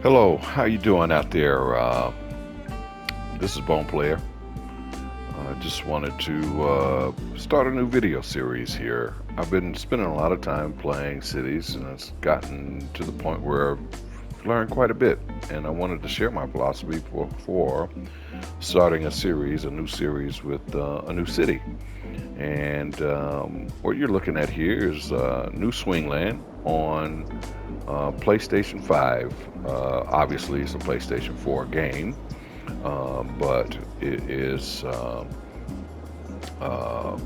Hello, how you doing out there? This is Bone Player. I just wanted to start a new video series here. I've been spending a lot of time playing cities, and it's gotten to the point where I've learned quite a bit. And I wanted to share my philosophy for starting a new series with a new city. And what you're looking at here is New Swingland on PlayStation 5. Obviously, it's a PlayStation 4 game, but it is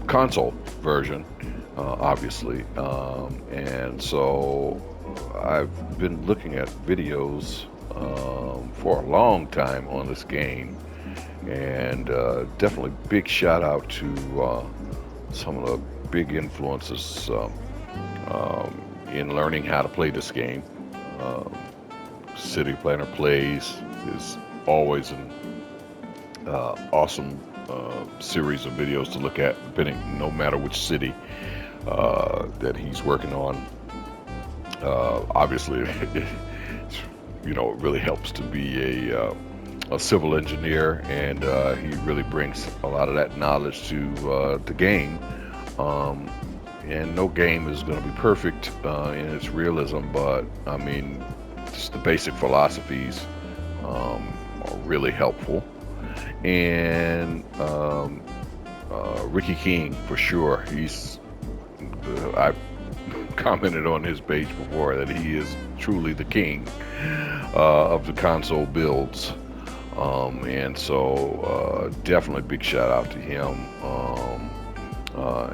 console version, obviously. And so I've been looking at videos for a long time on this game, and definitely big shout out to some of the big influences in learning how to play this game. Um, City Planner Plays is always an awesome series of videos to look at, depending no matter which city that he's working on. Obviously, it really helps to be a civil engineer, and he really brings a lot of that knowledge to the game. Um, and no game is going to be perfect in its realism, but I mean, just the basic philosophies are really helpful. And Ricky King, for sure, I've commented on his page before that he is truly the king of the console builds. And so definitely big shout out to him.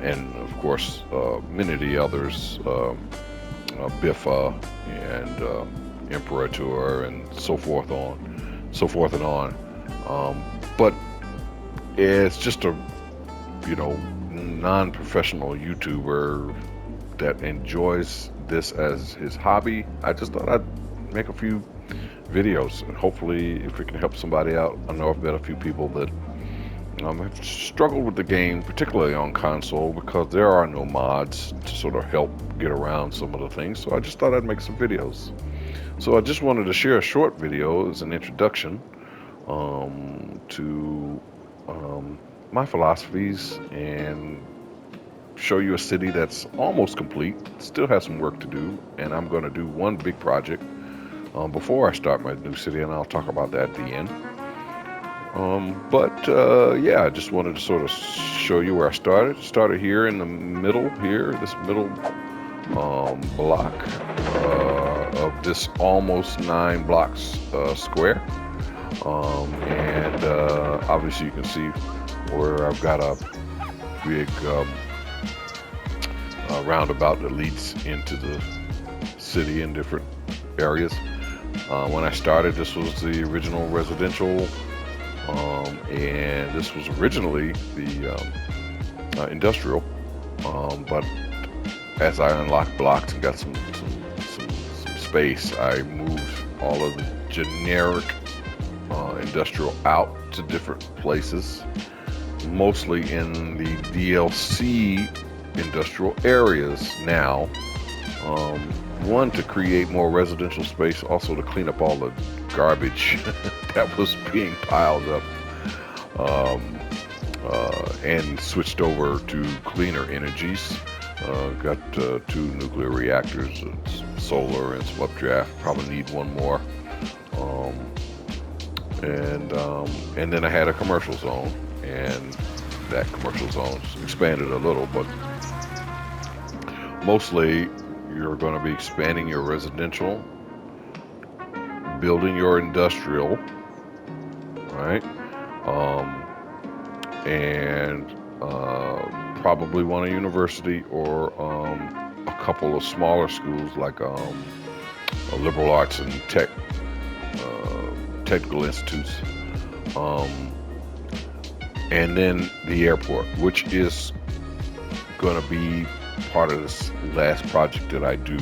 And of course, many of the others, Biffa and Imperator and so forth and on. But it's just a, non-professional YouTuber that enjoys this as his hobby. I just thought I'd make a few videos, and hopefully, if it can help somebody out. I know I've met a few people that have struggled with the game, particularly on console, because there are no mods to sort of help get around some of the things. So I just thought I'd make some videos. So I just wanted to share a short video as an introduction to my philosophies and show you a city that's almost complete, still has some work to do, and I'm going to do one big project before I start my new city, and I'll talk about that at the end. But yeah, I just wanted to sort of show you where I started. Started here in the middle, here, this middle block of this almost 9 blocks square. And obviously you can see where I've got a big roundabout that leads into the city in different areas. When I started, this was the original residential, and this was originally the industrial. But as I unlocked blocks and got some space, I moved all of the generic industrial out to different places, mostly in the DLC industrial areas now. One, to create more residential space, also to clean up all the garbage that was being piled up, and switched over to cleaner energies. Got 2 nuclear reactors, solar and some updraft. Probably need one more. And then I had a commercial zone, and that commercial zone expanded a little, but mostly you're going to be expanding your residential, building your industrial, right? And probably want a university or a couple of smaller schools like a liberal arts and technical institutes. And then the airport, which is going to be part of this last project that I do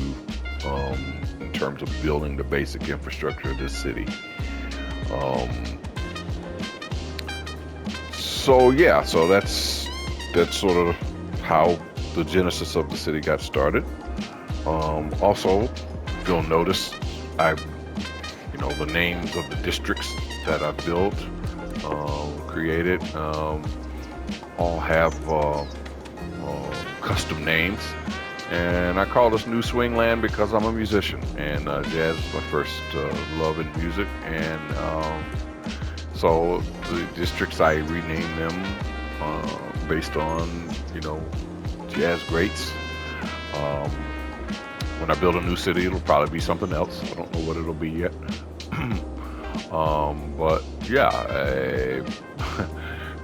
in terms of building the basic infrastructure of this city. So yeah, so that's sort of how the genesis of the city got started. Also, you'll notice I the names of the districts that I've built, created, all have custom names. And I call this New Swingland because I'm a musician, and jazz is my first love in music. And so the districts, I rename them based on, jazz greats. Um, when I build a new city, it'll probably be something else. I don't know what it'll be yet. But yeah,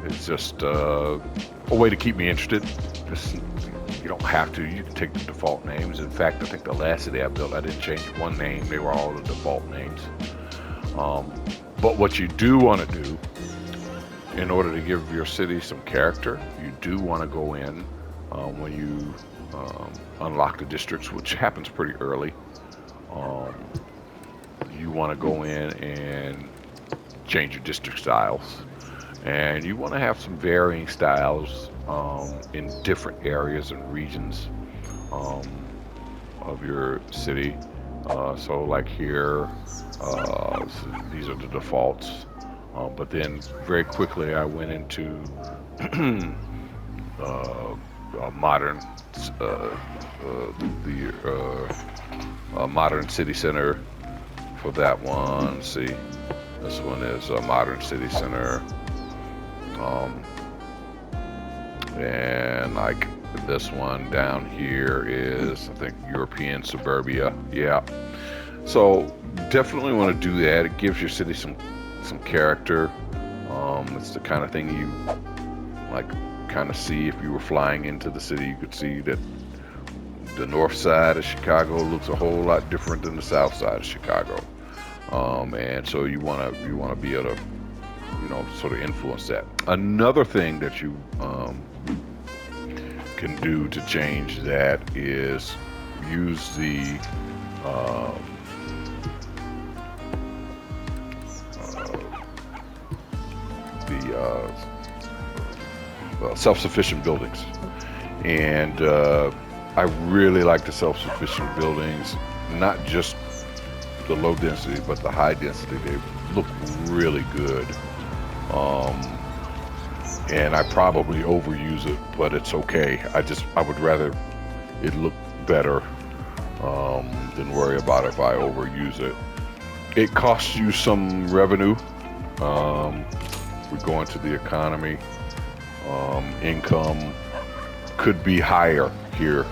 it's just a way to keep me interested. Just, you don't have to. You can take the default names. In fact, I think the last city I built, I didn't change one name. They were all the default names. But what you do want to do, in order to give your city some character, you do want to go in when you unlock the districts, which happens pretty early. You want to go in and change your district styles, and you want to have some varying styles in different areas and regions of your city. So like here, these are the defaults, but then very quickly I went into modern, the modern city center for that one. Let's see, this one is a modern city center, and like this one down here is, I think, European suburbia. Yeah, so definitely want to do that. It gives your city some character. It's the kind of thing you like kind of see if you were flying into the city. You could see that the north side of Chicago looks a whole lot different than the south side of Chicago, and so you want to be able to sort of influence that. Another thing that you can do to change that is use the self-sufficient buildings, and I really like the self-sufficient buildings, not just the low density but the high density. They look really good, and I probably overuse it, but it's okay. I would rather it look better than worry about if I overuse it. It costs you some revenue. We go into the economy. Income could be higher here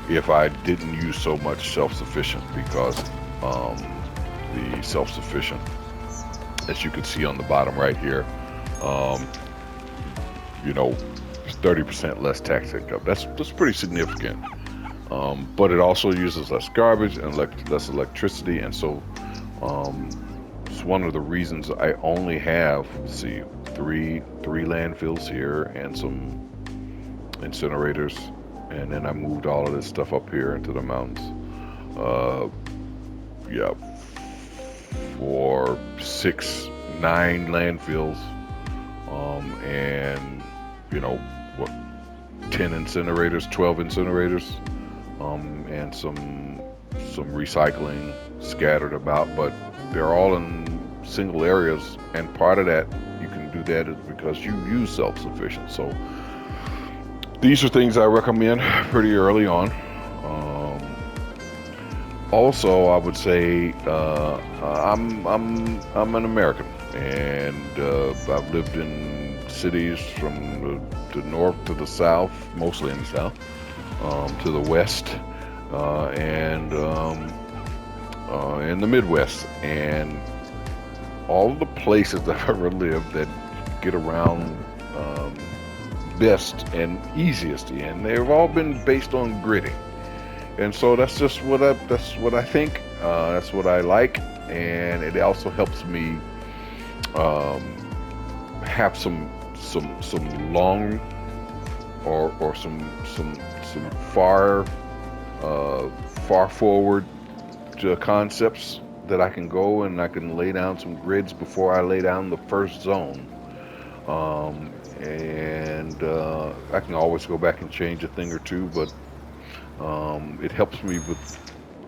if I didn't use so much self-sufficient, because the self-sufficient, as you can see on the bottom right here, 30% less tax income. That's pretty significant. But it also uses less garbage and less electricity, and so it's one of the reasons I only have, let's see, three landfills here and some incinerators, and then I moved all of this stuff up here into the mountains. Yeah, 4, 6, 9 landfills, and 10 incinerators, 12 incinerators, and some recycling scattered about, but they're all in single areas, and part of that you can do that is because you use self-sufficient. So these are things I recommend pretty early on. Also, I would say I'm an American, and I've lived in cities from the north to the south, mostly in the south, to the west, and in the Midwest, and all the places that I've ever lived that get around best and easiest in, they've all been based on gritting. And so that's just what I think. That's what I like, and it also helps me have some long or some far forward concepts that I can go, and I can lay down some grids before I lay down the first zone. And I can always go back and change a thing or two, but it helps me with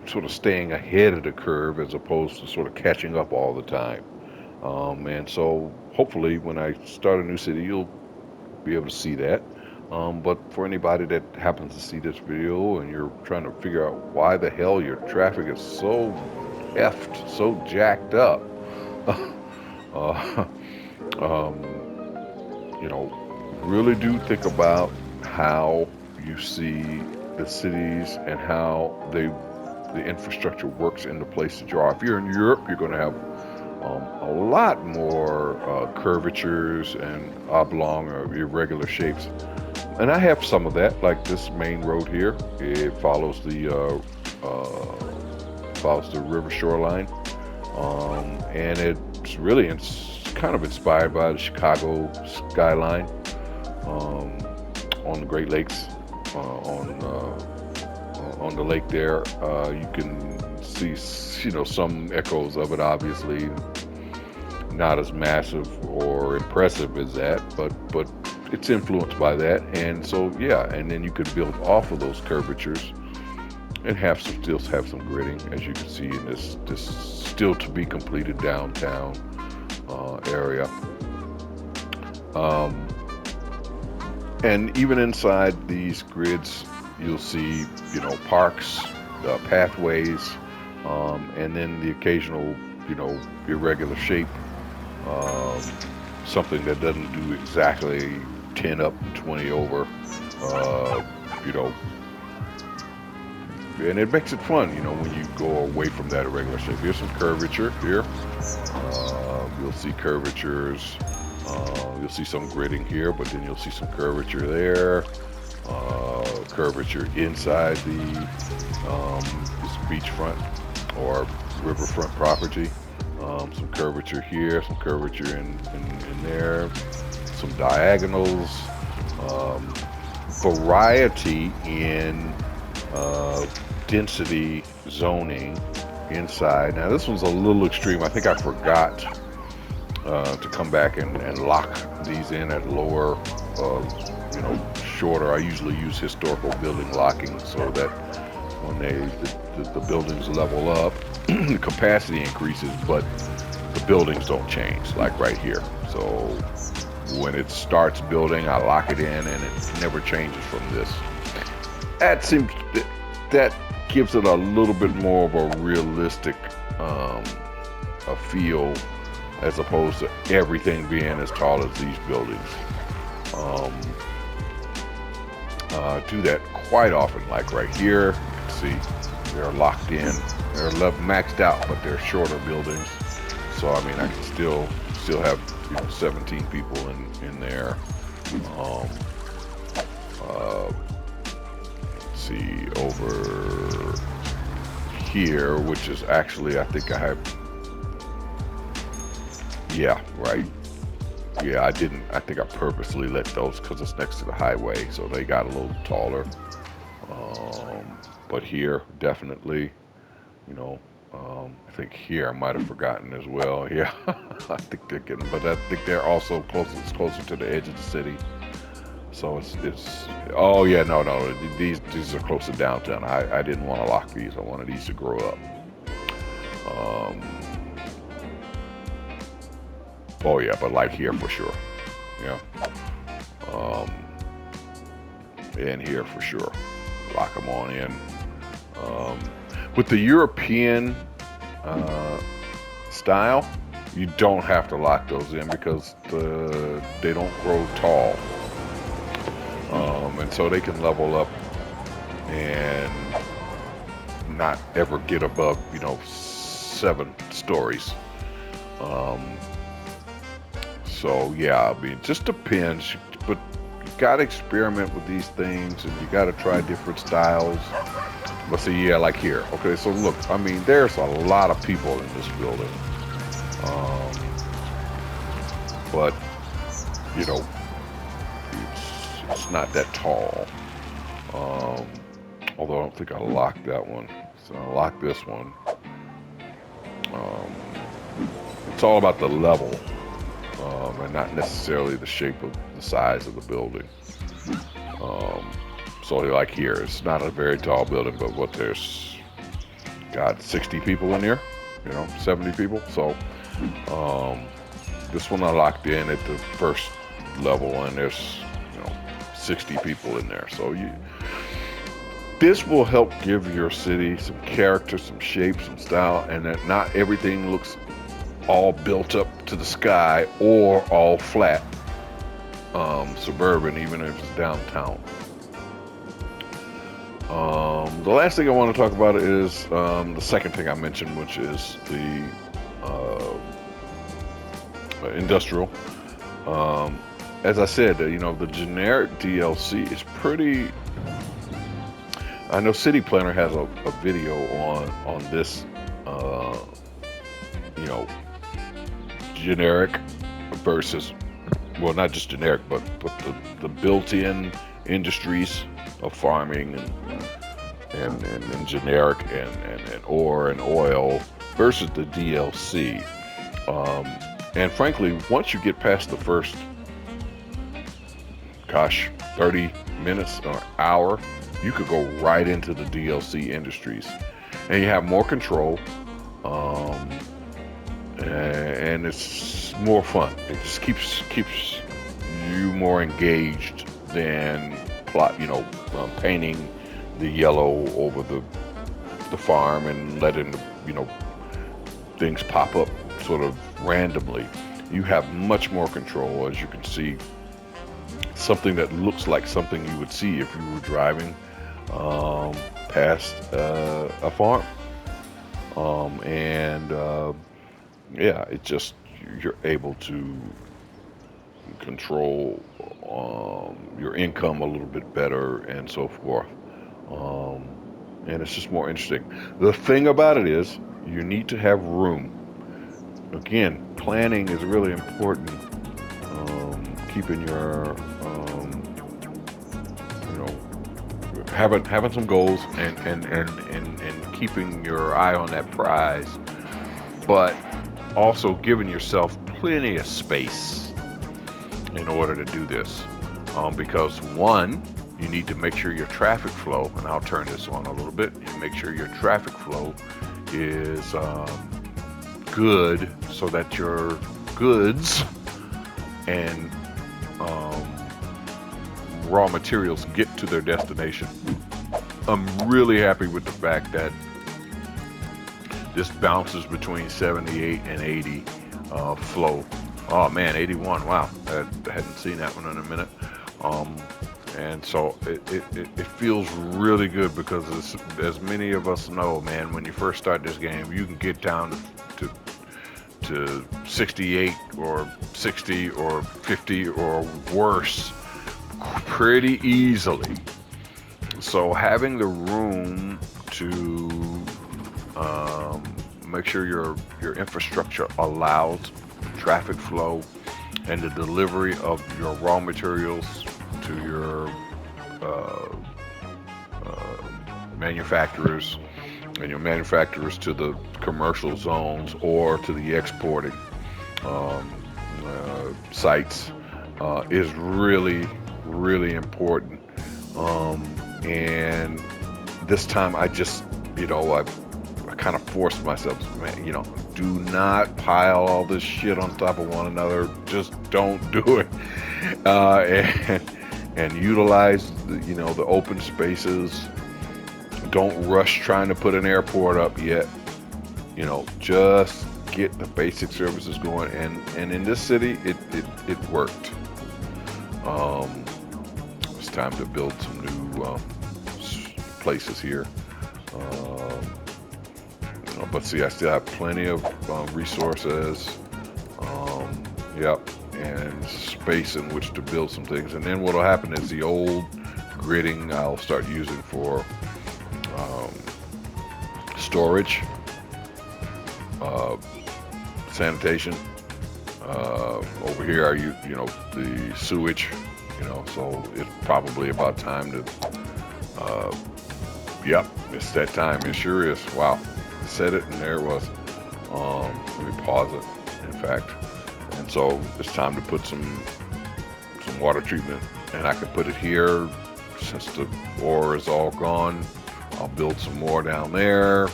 sort of staying ahead of the curve as opposed to sort of catching up all the time. And so hopefully when I start a new city, you'll be able to see that. But for anybody that happens to see this video and you're trying to figure out why the hell your traffic is so effed, so jacked up, uh, um, you know, really do think about how you see the cities and how the infrastructure works in the place that you are. If you're in Europe, you're going to have a lot more curvatures and oblong or irregular shapes. And I have some of that, like this main road here. It follows the river shoreline, and it's kind of inspired by the Chicago skyline on the Great Lakes. On the lake there, you can see some echoes of it. Obviously, not as massive or impressive as that, but it's influenced by that. And so yeah, and then you could build off of those curvatures and still have some gridding, as you can see in this still to be completed downtown area. And even inside these grids, you'll see, parks, pathways, and then the occasional, irregular shape, something that doesn't do exactly 10 up, 20 over, and it makes it fun, when you go away from that irregular shape. Here's some curvature here. You'll see curvatures. You'll see some gridding here, but then you'll see some curvature there. Curvature inside this beachfront or riverfront property. Some curvature here, some curvature in there, some diagonals, variety in density zoning inside. Now this one's a little extreme. I think I forgot to come back and lock these in at lower, shorter. I usually use historical building locking so that when the buildings level up, the capacity increases, but the buildings don't change, like right here. So when it starts building, I lock it in and it never changes from this. That gives it a little bit more of a realistic a feel, as opposed to everything being as tall as these buildings. Do that quite often, like right here. You can see they're locked in. They're maxed out, but they're shorter buildings. So I mean, I can still have 17 people in there. Let's see over here, which is actually, I think I have. Yeah, right. Yeah, I think I purposely let those because it's next to the highway, so they got a little taller. But here, definitely, I think here I might have forgotten as well. Yeah, I think they're getting, but I think they're also closer to the edge of the city. So it's. Oh yeah, no, these are close to downtown. I didn't want to lock these. I wanted these to grow up. Oh yeah, but like here for sure. Yeah. And here for sure. Lock them on in. With the European style, you don't have to lock those in because they don't grow tall. And so they can level up and not ever get above, 7 stories. So yeah, I mean, it just depends, but you gotta experiment with these things and you gotta try different styles. But see, yeah, like here. Okay, so look, I mean, there's a lot of people in this building. But, it's not that tall. Although I don't think I locked that one. So I locked this one. It's all about the level. And not necessarily the shape of the size of the building. So like here, it's not a very tall building, but there's got 60 people in there, 70 people. So this one I locked in at the first level, and there's 60 people in there. So this will help give your city some character, some shape, some style, and that not everything looks all built up to the sky or all flat, suburban, even if it's downtown. The last thing I want to talk about is the second thing I mentioned, which is the industrial. As I said, the generic DLC is pretty. I know City Planner has a video on this, generic versus, well, not just generic, but the built-in industries of farming and generic and ore and oil versus the DLC. And frankly, once you get past the first, 30 minutes or hour, you could go right into the DLC industries, and you have more control, and it's more fun. It just keeps you more engaged than painting the yellow over the farm and letting things pop up sort of randomly. You have much more control, as you can see. Something that looks like something you would see if you were driving past a farm, it just, you're able to control your income a little bit better and so forth, and it's just more interesting. The thing about it is you need to have room. Again, planning is really important. Keeping your having some goals and keeping your eye on that prize, but also giving yourself plenty of space in order to do this, because one, you need to make sure your traffic flow, and I'll turn this on a little bit, you make sure your traffic flow is good, so that your goods and raw materials get to their destination. I'm really happy with the fact that this bounces between 78 and 80 flow. Oh man, 81, wow, I hadn't seen that one in a minute. And so it feels really good, because as many of us know, man, when you first start this game, you can get down to 68 or 60 or 50 or worse pretty easily. So having the room to make sure your infrastructure allows traffic flow and the delivery of your raw materials to your manufacturers, and your manufacturers to the commercial zones or to the exporting sites is really, really important. And this time I just, I kind of forced myself, man, do not pile all this shit on top of one another. Just don't do it. And utilize the open spaces. Don't rush trying to put an airport up yet. Just get the basic services going, and in this city it worked. It's time to build some new places here. But see, I still have plenty of resources, and space in which to build some things. And then what'll happen is the old gridding I'll start using for storage, sanitation. Over here, the sewage. So it's probably about time to. It's that time. It sure is. Wow. I said it, and there it was. Let me pause it. In fact, and so it's time to put some water treatment, and I can put it here since the ore is all gone. I'll build some more down there.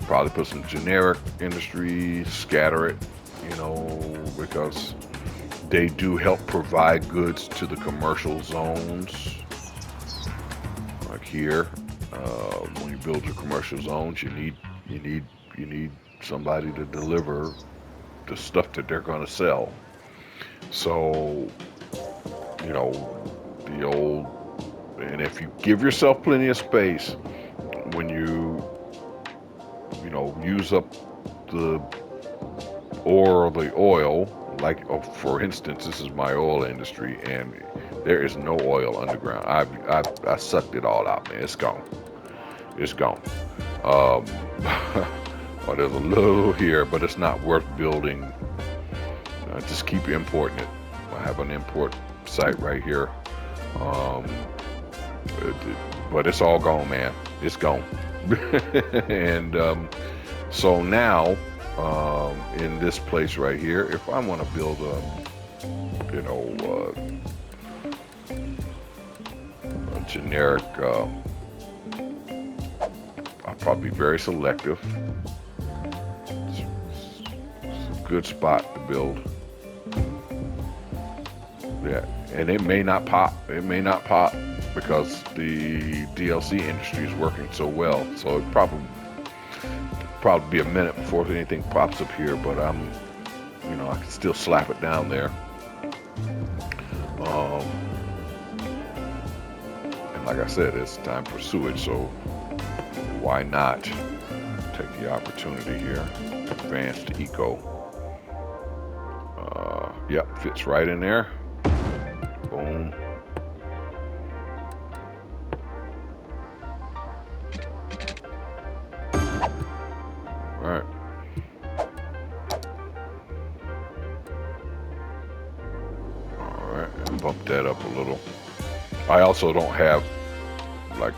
probably put some generic industry, scatter it, you know, because they do help provide goods to the commercial zones. Like here, when you build your commercial zones, you need somebody to deliver the stuff that they're going to sell. So, you know, the old, and if you give yourself plenty of space, when you know, use up the ore or the oil, like for instance, this is my oil industry, and there is no oil underground. I sucked it all out, man. It's gone. It's gone. Um, well, there's a little here, but it's not worth building. Just keep importing it. I have an import site right here. Um, but it's all gone, man. It's gone. And so now, in this place right here, if I want to build a, you know, a generic, I'll probably be very selective. It's a good spot to build. Yeah, and it may not pop. It may not pop because the DLC industry is working so well. So it probably be a minute before anything pops up here. But you know, I can still slap it down there. And like I said, it's time for sewage. So why not take the opportunity here? Advanced eco. Yep, fits right in there. Boom. Alright. Alright, and bump that up a little. I also don't have, like,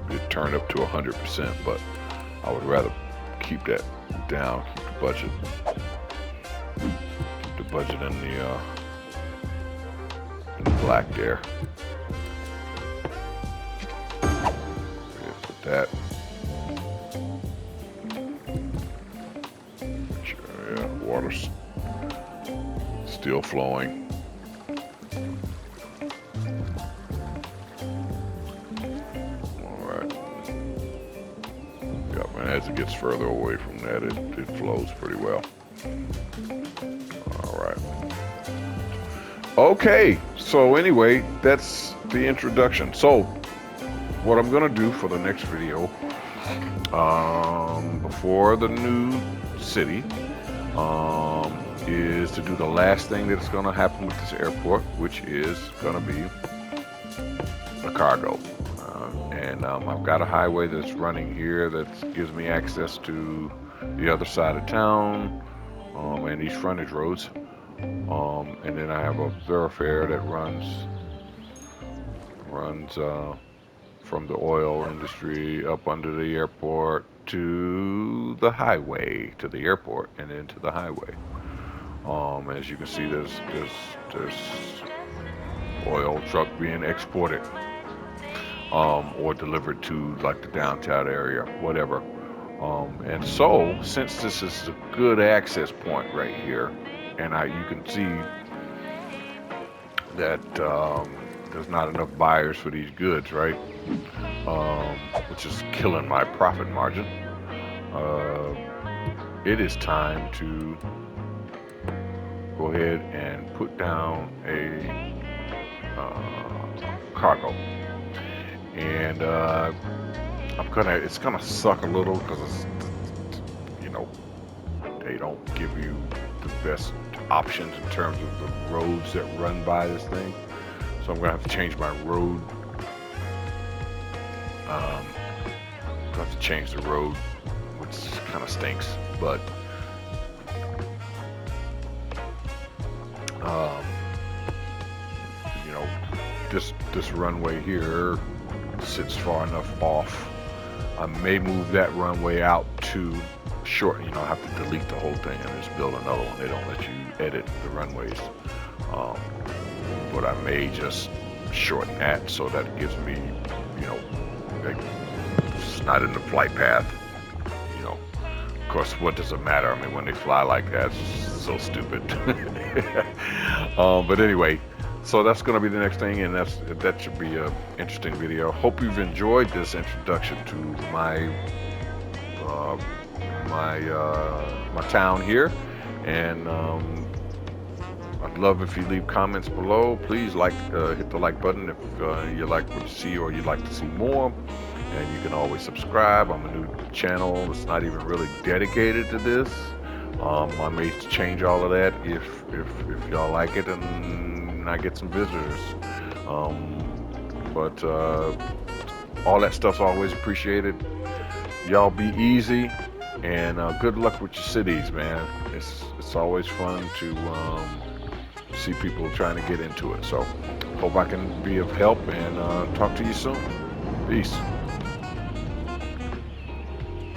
it turned up to 100%, but I would rather keep that down, keep the budget. Keep the budget in the black there. Put that. Yeah, water's still flowing. Alright. Yep, and as it gets further away from that, it flows pretty well. Alright. Okay, so anyway, that's the introduction. So, what I'm gonna do for the next video, before the new city, is to do the last thing that's gonna happen with this airport, which is gonna be the cargo. And I've got a highway that's running here that gives me access to the other side of town, and these frontage roads. And then I have a thoroughfare that runs from the oil industry up under the airport to the highway, to the airport, and then to the highway. As you can see, there's oil truck being exported, or delivered to like the downtown area, whatever. And so, since this is a good access point right here, and you can see that there's not enough buyers for these goods, right? Which is killing my profit margin. It is time to go ahead and put down a cargo. And it's gonna suck a little because you know, they don't give you the best options in terms of the roads that run by this thing. So I'm gonna have to change my road. I'm gonna have to change the road, which kind of stinks, but you know, this runway here sits far enough off. I may move that runway out to short. You know, I have to delete the whole thing and just build another one. They don't let you edit the runways, but I may just shorten that so that it gives me, you know, like not in the flight path. You know, of course, what does it matter? I mean, when they fly like that, it's so stupid. But anyway, so that's going to be the next thing, and that should be an interesting video. Hope you've enjoyed this introduction to my my town here, and I'd love if you leave comments below. Please hit the like button if you like what you see or you'd like to see more. And you can always subscribe. I'm a new channel. It's not even really dedicated to this. I may change all of that if y'all like it and I get some visitors. But all that stuff's always appreciated. Y'all be easy, and good luck with your cities, man. It's always fun to see people trying to get into it. So hope I can be of help, and talk to you soon. Peace.